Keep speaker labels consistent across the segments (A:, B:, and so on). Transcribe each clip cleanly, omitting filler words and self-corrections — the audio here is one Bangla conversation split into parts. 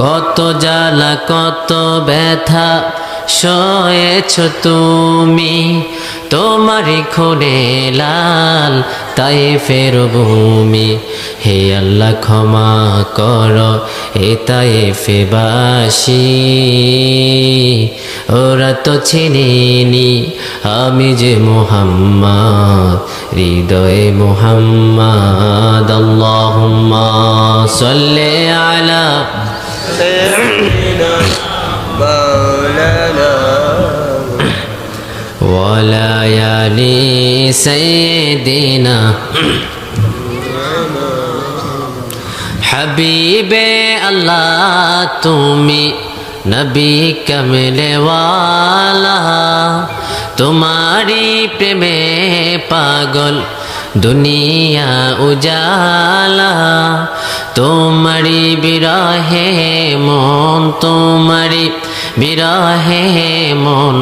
A: কত জ্বালা কত ব্যথা সয়েছ তুমি, তোমারই খুনে লাল তায়েফের ভূমি। হে আল্লাহ ক্ষমা কর এ তায়েফবাসী, ওরা তো চিনিনি আমি যে মুহাম্মদ, হৃদয়ে মুহাম্মদ। আল্লাহুম্মা সাল্লি আলা ওয়ালা আলি সাইয়্যিদিনা হাবিবে আল্লাহ তুমি নবী কমলে ওয়ালা, তোমারি প্রেমে পাগল দুনিয়া উজালা। তোমারি বিরহে মন, তোমারি বিরহে মন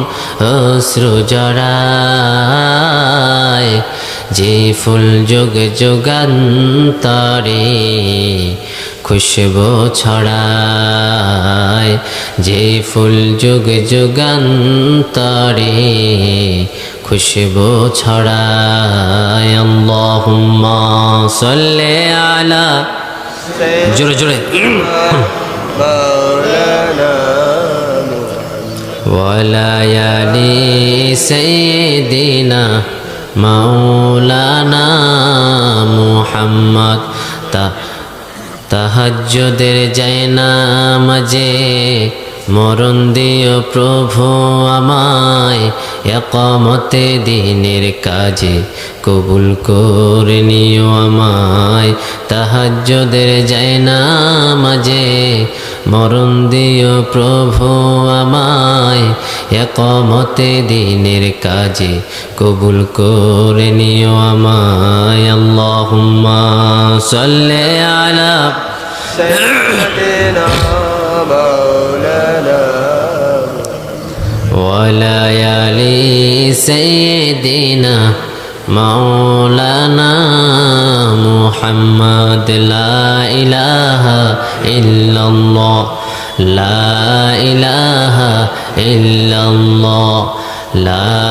A: অশ্রু জড়ায়। যে ফুল যুগ যুগান্তরে খুশবু ছড়ায়, যে ফুল যুগ যুগান্তরে খুশবু ছড়ায়। আল্লাহুম্মা সাল্লি আলা, জোরে জোরে, ওয়ালা আলি সাইয়্যিদিনা মাওলানা মুহাম্মদ। তাহাজ্জুদের জায়নামাজে মরণ দিও প্রভু আমায়, ইকামতে দ্বীনের কাজে কবুল করে নিও আমায়। তাহাজ্জুদের জায়নামাজে মরণ দিও প্রভু আমায়, ইকামতে দ্বীনের কাজে কবুল করে নিও আমায়। আল্লাহুম্মা সাল্লি আলা সাইয়্যিদিনা মাওলানা ওয়ালা আলি সাইয়্যিদিনা মাওলানা মুহাম্মদ। লা ইলাহা ইল্লাল্লাহ, লা ইলাহা ইল্লাল্লাহ, লা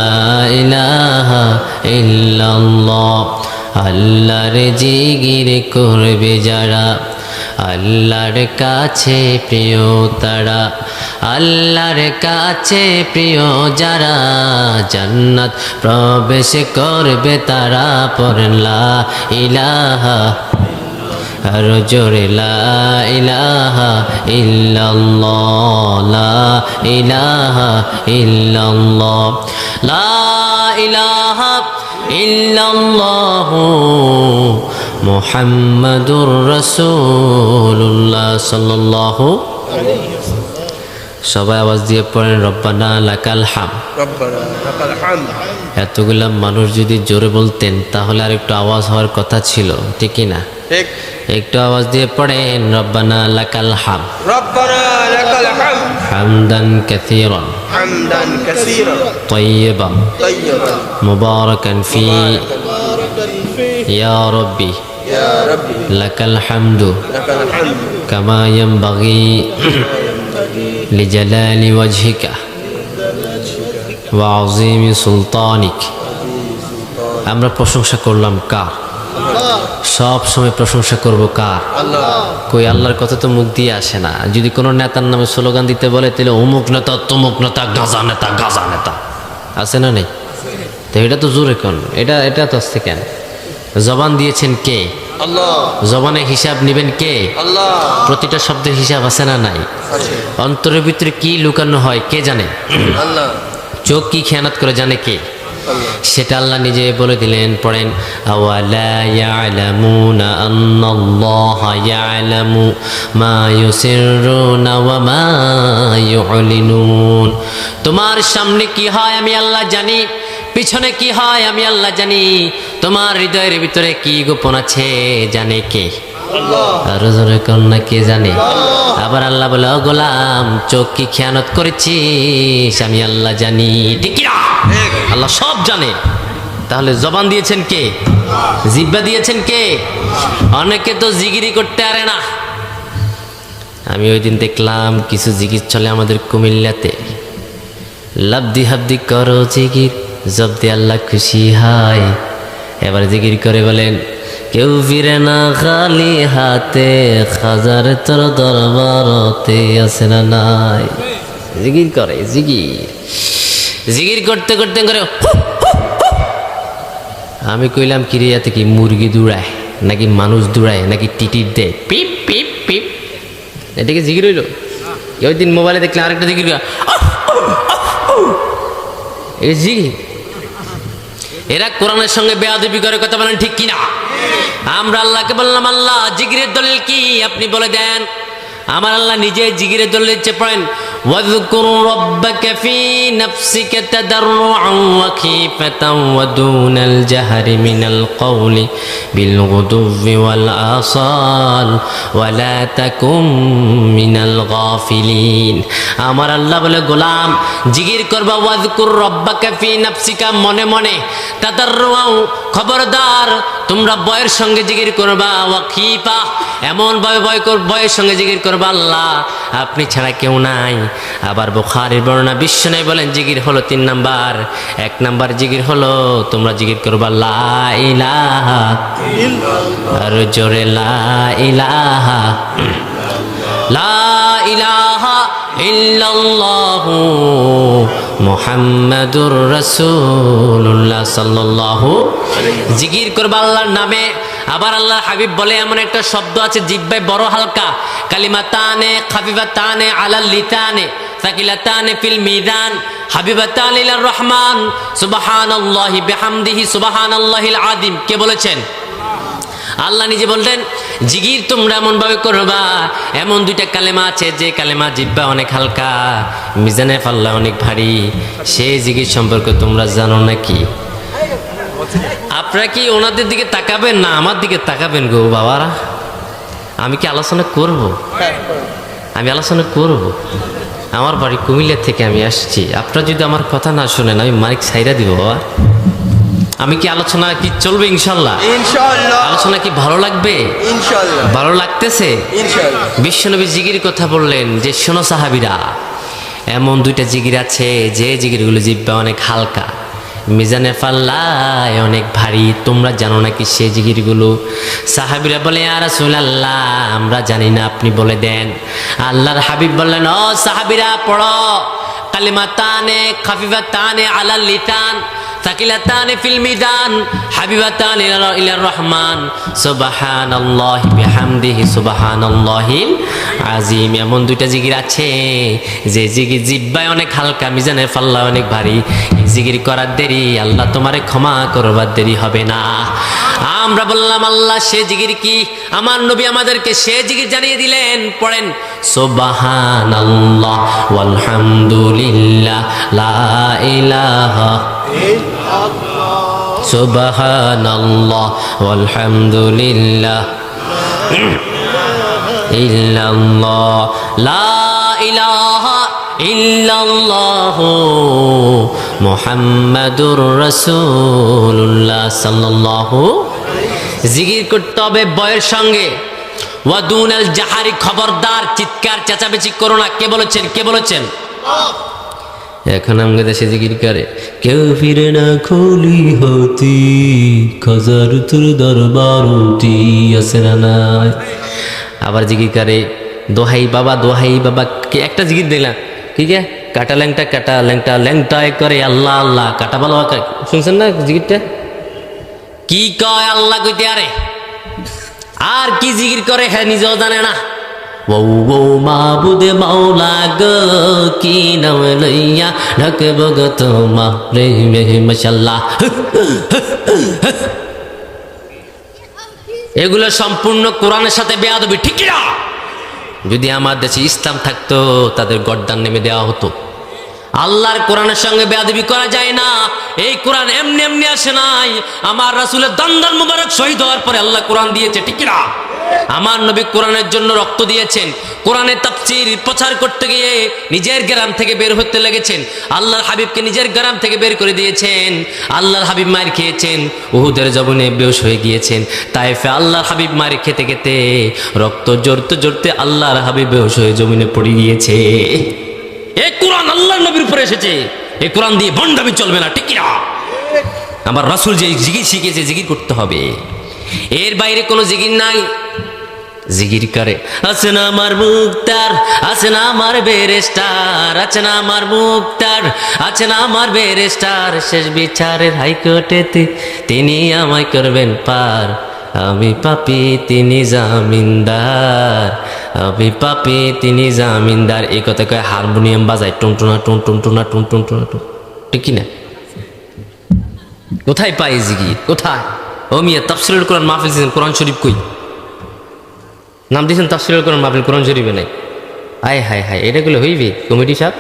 A: ইলাহা ইল্লাল্লাহ। আল্লাহর জিকির করবে যারা, আল্লাহর কাছে প্রিয় তারা, আল্লাহর কাছে প্রিয় যারা, জান্নাত প্রবেশ করবে তারা। পড়েন লা ইলাহা, আর জোরে লা ইলাহা ইল্লাল্লাহ, লা ইলাহা ইল্লাল্লাহ, লা ইলাহা ইল্লাল্লাহ মুহাম্মাদুর রাসূলুল্লাহ সাল্লাল্লাহু আলাইহি ওয়াসাল্লাম। সবাই আওয়াজ দিয়ে পড়েন রব্বানা লাকাল হামদ, রব্বানা লাকাল হামদ। এতগুলা মানুষ যদি জোরে বলতেন তাহলে আর একটু আওয়াজ হওয়ার কথা ছিল, ঠিক না? ঠিক। একটু আওয়াজ দিয়ে পড়েন রব্বানা লাকাল হামদ, রব্বানা লাকাল হামদ, হামদান কাসীরান, হামদান কাসীরান, তাইয়িবান, তাইয়িবান, মুবারাকান ফি, ইয়া রাব্বি, ইয়া রাব্বি, লাকাল হামদু, লাকাল হামদু, কামা ইয়ানবাগি লিজালালি ওয়াজহিকা ওয়া আযীমি সুলতানিক। আমরা প্রশংসা করলাম কার? সব সময় প্রশংসা করব কার? আল্লাহ। কই আল্লাহর কথা তো মুখ দিয়ে আসে না। যদি কোনো নেতার নামে স্লোগান দিতে বলে তাহলে অমুক নেতা, তমুক নেতা, গাজা নেতা, গাজা নেতা, আছে না নেই? তো এটা তো জোরে কোন, এটা তো আসছে কেন? জবান দিয়েছেন কে? আল্লাহ। জবানের হিসাব নেবেন কে? আল্লাহ। প্রতিটা শব্দের হিসাব আছে না নাই? অন্তরের ভিতরে কি লুকানো হয় কে জানে? আল্লাহ। চোখ কি খেয়ানত করে জানে কে? সেটা আল্লাহ নিজে বলে দিলেন। পড়েন আওয়ালা ইয়ালামুনা আন্নাল্লাহা ইয়ালামু মা ইউসিররুনা ওয়া মা ইউলিনুন। তোমার সামনে কি হয় আমি আল্লাহ জানি, পিছনে কি হয় আমি আল্লাহ জানি, তোমার হৃদয়ের ভিতরে কি গোপন আছে জানে কে? আল্লাহ। আর জোরে কন্যা কে জানে? আবার আল্লাহ বলে ও গোলাম চোখ কি খেয়ানত করেছিস আমি আল্লাহ জানি, ঠিক না? আল্লাহ সব জানে। তাহলে জবান দিয়েছেন কে? জিহ্বা দিয়েছেন কে? অনেকে তো জিগিরি করতে পারে না, আমি ওই দিন দেখলাম কিছু জিকির চলে আমাদের কুমিল্লাতে, লাবদি হাবদি করো জিকির জব্দি আল্লাহ খুশি হয়। এবার জিকির করে বলেন, কেউ ফিরে না খালি হাতে, হাজার তোর দরবারতে আছে না নাই। জিকির করে, জিকির করতে করতে করে আমি কইলাম কিরিয়াতে কি মুরগি দৌড়ায় নাকি মানুষ দৌড়ায় নাকি টিটির দেয় পিপ পিপ পিপ, এটাকে জিকির হইল? ওই দিন মোবাইলে দেখলাম আরেকটা জিকির, এই জিকির। এরা কোরআনের সঙ্গে বেয়াদবি করে, কথা বলেন ঠিক কিনা? আমরা আল্লাহকে বললাম, আল্লাহ জিকিরের দলিল কি আপনি বলে দেন। আমার আল্লাহ নিজে জিকিরের দলিল দিচ্ছে, পড়েন, ওয়াযকুর রাব্বাকা ফি নাফসিকা তাদাররুআন ওয়া খীফাতান ওয়া দুনাল জাহরি মিনাল কওলি বিল গুদুওয়ি ওয়াল আসাল ওয়া লা তাকুম মিনাল গাফিলিন। আমার আল্লাহ বলে, গোলাম জিকির করবা, ওয়াযকুর রাব্বাকা ফি নাফসিকা, মনে মনে, তাদাররুআন, খবরদার তোমরা ভয়ের সঙ্গে জিকির করবা, ওয়া খীফা, এমন ভাবে ভয়ের সঙ্গে জিকির করবা, আল্লাহ আপনি ছাড়া কেউ নাই। আবার বুখারীর বর্ণনা, বিশ্বনবী বলেন জিকির হলো 3 নাম্বার। 1 নাম্বার জিকির হলো তোমরা জিকির করবা লা ইলাহা ইল্লাল্লাহ, আর জোরে লা ইলাহা লা ইলাহা ইল্লাল্লাহু মুহাম্মাদুর রাসূলুল্লাহ সাল্লাল্লাহু। জিকির করবা আল্লাহর নামে। আবার আল্লাহ হাবিব বলে, এমন একটা শব্দ আছে জিহ্বায় বড় হালকা, কালিমাতানে খাফিফাতানে আলাল লিসানে সাকিলাতানে ফিল মিজান হাবিবাতান ইলার রহমান সুবহানাল্লাহি বিহামদিহি সুবহানাল্লাহিল আযীম। কে বলেছেন? আল্লাহ নিজে বললেন, জিকির তোমরা এমন ভাবে করবা, এমন 2টা কালেমা আছে যে কালেমা জিহ্বা অনেক হালকা, মিজানে পাল্লা অনেক ভারী। সেই জিকির সম্পর্কে তোমরা জানো নাকি? আপনারা কি ওনাদের দিকে তাকাবেন না আমার দিকে তাকাবেন গো বাবারা? আমি কি আলোচনা করব? আমি আলোচনা করব। আমার বাড়ি কুমিল্লা থেকে আমি আসছি। আপনারা যদি আমার কথা না শুনেন আমি মাইক ছাইরা দিব বাবা। আমি কি আলোচনা কি চলবে? ইনশাল্লাহ, ইনশাআল্লাহ। আলোচনা কি ভালো লাগবে? ইনশাআল্লাহ। ভালো লাগতেছে? ইনশাআল্লাহ। বিশ্বনবী জিকির কথা বললেন যে, শোনো সাহাবীরা, এমন 2টা জিকির আছে যে জিকিরগুলো জিহ্বা অনেক হালকা, মিজানে পাল্লায় অনেক ভারী। তোমরা জানো নাকি সেই জিকিরগুলো? সাহাবীরা বলে, ইয়া রাসূলুল্লাহ আমরা জানি না, আপনি বলে দেন। আল্লাহর হাবিব বললেন, ও সাহাবীরা পড়ো, কালিমাতানে খাফিফাতানে আলাল লিসান সাকিলাতানে ফিল মিজান হাবিবাতান ইলার রহমান সুবহানাল্লাহি বিহামদিহি সুবহানাল্লাহিল আযীম। এমন 2টা জিকির আছে যে জিকির জিহ্বায় অনেক হালকা, মিজানের পাল্লায় অনেক ভারী। জিকির করার দেরি আল্লাহ তোমারে ক্ষমা করবার দেরি হবে না। আমরা বললাম, আল্লাহ সে জিকির কি? আমার নবী আমাদেরকে সে জিকির জানিয়ে দিলেন, পড়েন, সুবহানাল্লাহ ওয়ালহামদুলিল্লাহ লা ইলাহা ইল্লাল্লাহ সুবহানাল্লাহ ওয়ালহামদুলিল্লাহ ইল্লাল্লাহ লা ইলাহা ইল্লাল্লাহ মুহাম্মাদুর রাসূলুল্লাহ সাল্লাল্লাহু। জিকির করতে হবে বয়ের সঙ্গে। ওয়াদুনাল জাহারি, খবরদার চিৎকার চেঁচামেচি করো না। কে বলেছেন? কে বলেছেন? এখন আমাদের দেশে জিকির করে, কেউ ফিরে না খুলি হতি, খাজার তোর দরবারটি আছে না নাই। আবার জিকির করে, দোহাই বাবা দোহাই বাবা। একটা জিকির দেখলাম, ঠিক আছে, কাটা ল্যাংটা ল্যাংটায় করে আল্লাহ আল্লাহ, কাটা ভালো। শুনছেন না জিকিরটা? কি কয় আল্লাহ কইতে আরে, আর কি জিকির করে হ্যাঁ নিজেও জানে না। ও মাবুদে মাওলা গো, কি নাম লইয়া ঢাকব গো তোমারে মাশাআল্লাহ। এগুলো সম্পূর্ণ কোরআনের সাথে বেয়াদবি, ঠিক না? যদি আমার দেশে ইসলাম থাকতো তাদের গর্দান নেমে দেওয়া হতো। আল্লাহর কোরআনের সঙ্গে বেয়াদবি করা যায় না। এই কোরআন এমনি এমনি আসে নাই। আমার রাসূলের দন্দন মুবারক শহীদ হওয়ার পরে আল্লাহ কোরআন দিয়েছে, ঠিক না? আমার নবী কোরআনের জন্য রক্ত দিয়েছেন, কোরআনের তাফসীর প্রচার করতে গিয়ে নিজের গ্রাম থেকে বের হতে লেগেছেন, আল্লাহর হাবিবকে নিজের গ্রাম থেকে বের করে দিয়েছেন, আল্লাহর হাবিব মার খেয়েছেন, উহুদের জবনে বেহুশ হয়ে গিয়েছেন, তায়েফে আল্লাহর হাবিব মার খেতে খেতে রক্ত জড়তে জড়তে আল্লাহর হাবিব বেহুশ হয়ে জমিনে পড়ে গিয়েছে। এই কোরআন আল্লাহর নবীর উপরে এসেছে, এই কোরআন দিয়ে ভণ্ডামি চলবে না, ঠিক না? আমার রাসূল যে জিকির শিখিয়েছে, জিকির করতে হবে, এর বাইরে কোনো জিকির নাই। জিকির করে আছে না আমার মুক্তার, আছে না আমার বেরেস্টার, আছে না আমার মুক্তার, আছে না আমার বেরেস্টার, শেষ বিচারের হাইকোর্টেতে তিনি আমায় করবেন পার, আমি পাপী তিনি জামিনদার, আমি পাপী তিনি জামিনদার। এই কথা কয়ে হারমোনিয়াম বাজায় টুনটুনা টুন টুনটুনা টুন টুনটুনা টুন, ঠিক কিনা? কোথায় পাই জিকির, কোথায়? ও মিয়া তাফসীরুল কোরআন মাহফিল দিয়েছেন, কোরআন শরীফ কই? নাম দিয়েছেন তাফসীরুল কোরআন মাহফিল, কোরআন শরীফে নাই। আয় হায় হায়, এটাগুলো হইবে কমিটি সাহেব?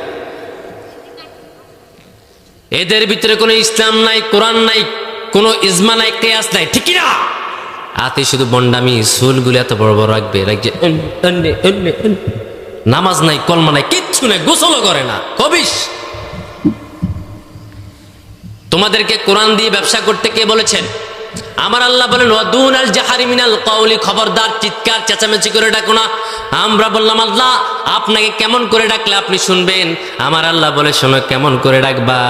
A: এদের ভিতরে কোনো ইসলাম নাই, কোরআন নাই, কোনো ইজমা নাই, কিয়াস নাই, ঠিক না? আতে শুধু বন্ডামি, চুলগুলো এত বড় বড় রাখবে, নামাজ নাই, কলমা নাই, কিচ্ছু নাই, গোসলও করে না, কবিস। তোমাদেরকে কোরআন দিয়ে ব্যবসা করতে কে বলেছেন? আমার আল্লাহ বলেন ওয়াদুনাল জাহারি মিনাল কওলি, খবরদার চিৎকার চেঁচামেচি করে ডাকো না। আমরা বললাম আল্লাহ আপনাকে কেমন করে ডাকলে আপনি শুনবেন? আমার আল্লাহ বলে শোনো কেমন করে ডাকবা।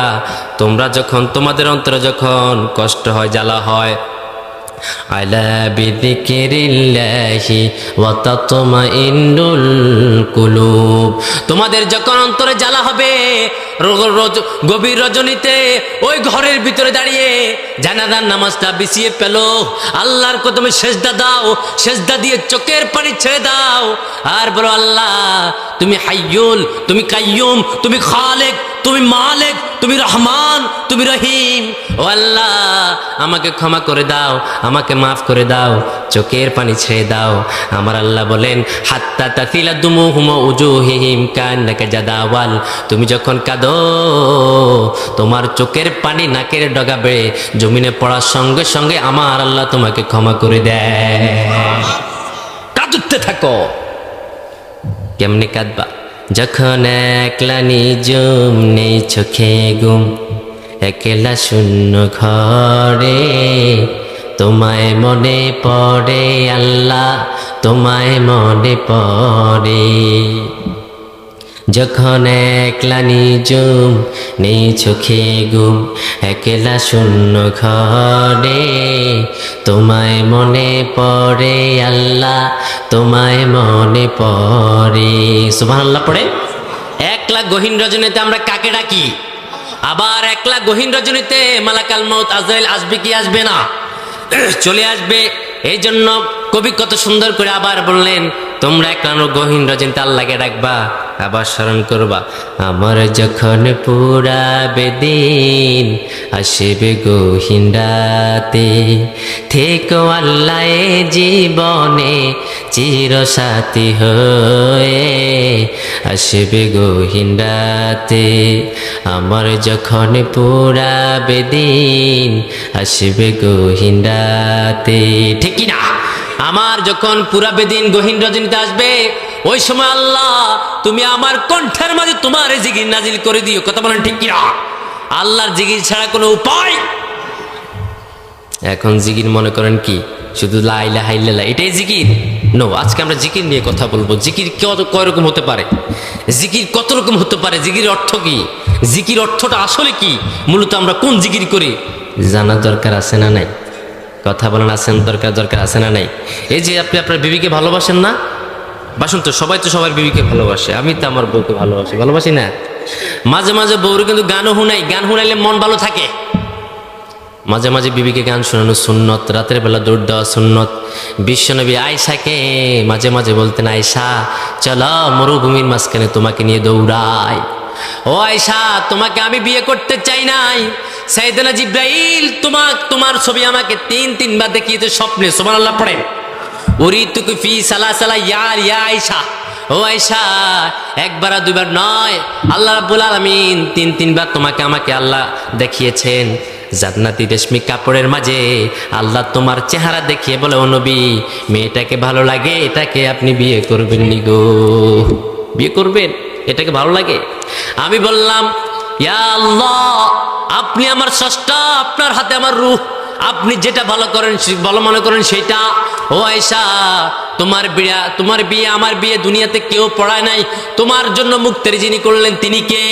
A: তোমরা যখন তোমাদের অন্তরে যখন কষ্ট হয়, জ্বালা হয়, আলা বিযিকিরিল্লাহি ওয়া তাতমাইন্নুল কুলুব, তোমাদের যখন অন্তরে জ্বালা হবে, গভীর রজনীতে ওই ঘরের ভিতরে দাঁড়িয়ে জানাজার নামাজটা বিছিয়ে পেলো, আল্লাহর কদমে সেজদা দাও, সেজদা দিয়ে চোখের পানি ছেড়ে দাও, আর বলো আল্লাহ তুমি হাইয়ুল, তুমি কাইয়ুম, তুমি খালেক, তুমি মালিক, তুমি রহমান, তুমি রহিম। ও আল্লাহ আমাকে ক্ষমা করে দাও, আমাকে মাফ করে দাও, চোখের পানি ছেড়ে দাও। আমার আল্লাহ বলেন হাত্তা তাফিলা দুমুহুম উজুহিহিম কান্নাকা জাদাওয়াল, তুমি যখন কাঁদো তোমার চোখের পানি নাকের ডগা বেয়ে জমিনে পড়ার সঙ্গে সঙ্গে আমার আল্লাহ তোমাকে ক্ষমা করে দেয়। কাঁদতে থাকো। কেমনে কাঁদবা? যখন একলা নিজুম, নেই চোখে ঘুম, একলা শূন্য ঘরে, তোমায় মনে পড়ে আল্লাহ, তোমায় মনে পড়ে। যখন একলা নিজুম, নেই চোখে ঘুম, একলা শূন্য ঘরে, তোমায় মনে পড়ে আল্লাহ, তোমায় মনে পড়ে। সুবহানাল্লাহ পড়ে। একলা গহীন রজনীতে আমরা কাকে ডাকি? আবার একলা গহীন রজনীতে মালাকাল মউত আজরাইল আসবে কি আসবে না? চলে আসবে। এই জন্য কবি কত সুন্দর করে আবার বললেন তোমরা একলা গহীন রজনীতে আল্লাহকে ডাকবা, আবার স্মরণ করবা আমার যখন পুরাবে দিন, আসবে গহীন রাতে, থেকো আল্লাহ এ জীবনে চিরসাথী হয়ে, আসবে গহীন রাতে, আমার যখন পুরাবে দিন, আসবে গহীন রাতে, ঠিক না? আমার যখন পুরাবে দিন, গহীন রজনীতে আসবে, ওই সময় আল্লাহ তুমি আমার কণ্ঠের মাঝে তোমার জিকির নাজিল করে দিও। কথা বলেন ঠিক কিনা? আল্লাহর জিকির ছাড়া কোনো উপায়। এখন জিকির মনে করেন কি শুধু লা ইলাহা ইল্লাল্লাহ এটাই জিকির? নো, আজকে আমরা জিকির নিয়ে কথা বলবো। জিকির কয় রকম হতে পারে, জিকির কত রকম হতে পারে, জিকির অর্থ কি, জিকির অর্থটা আসলে কি, মূলত আমরা কোন জিকির করি জানার দরকার আছে না নাই? কথা বলেন আছেন, দরকার আছে না নাই? এই যে আপনি আপনার বিবিকে ভালোবাসেন না? বাসুন তো, সবাই তো সবার বিবিকে ভালোবাসে। আমি তো আমার বউকে ভালোবাসি না? মাঝে মাঝে বউর কিন্তু গানও শুনাই, গান শুনাইলে মন ভালো থাকে। মাঝে মাঝে বিবিকে গান শোনানো সুন্নত, রাতের বেলা দৌড় দেওয়া সুন্নত। বিশ্বনবী আয়েশাকে মাঝে মাঝে বলতেন আয়েশা চলো মরুভূমির মাঝখানে তোমাকে নিয়ে দৌড়াই। ও আয়েশা তোমাকে আমি বিয়ে করতে চাই নাই, সাইয়েদনা জিব্রাইল তোমার ছবি আমাকে তিনবার দেখিয়েছে স্বপ্নে। সুবহানাল্লাহ পড়েন। উরিতুকি ফি সালাসালা ইয়া আয়েশা, ও আয়েশা একবার দুইবার নয়, আল্লাহ রাব্বুল আলামিন তিনবার তোমাকে আমাকে আল্লাহ দেখিয়েছেন। জান্নাতি রেশমি কাপড়ের মাঝে আল্লাহ তোমার চেহারা দেখিয়ে বলে, ও নবী, মেয়েটাকে ভালো লাগে, এটাকে আপনি বিয়ে করবেন নি গো? বিয়ে করবেন? এটাকে ভালো লাগে? আমি বললাম, ইয়া আল্লাহ, আপনি আমার স্রষ্টা, আপনার হাতে আমার রূহ, আপনি যেটা ভালো করেন, ভালো মনে করেন সেটা। ও আয়েশা, তোমার বিয়ে আমার বিয়ে দুনিয়াতে কেউ পড়ায় নাই, তোমার জন্য মুক্তের যিনি করলেন তিনি কে?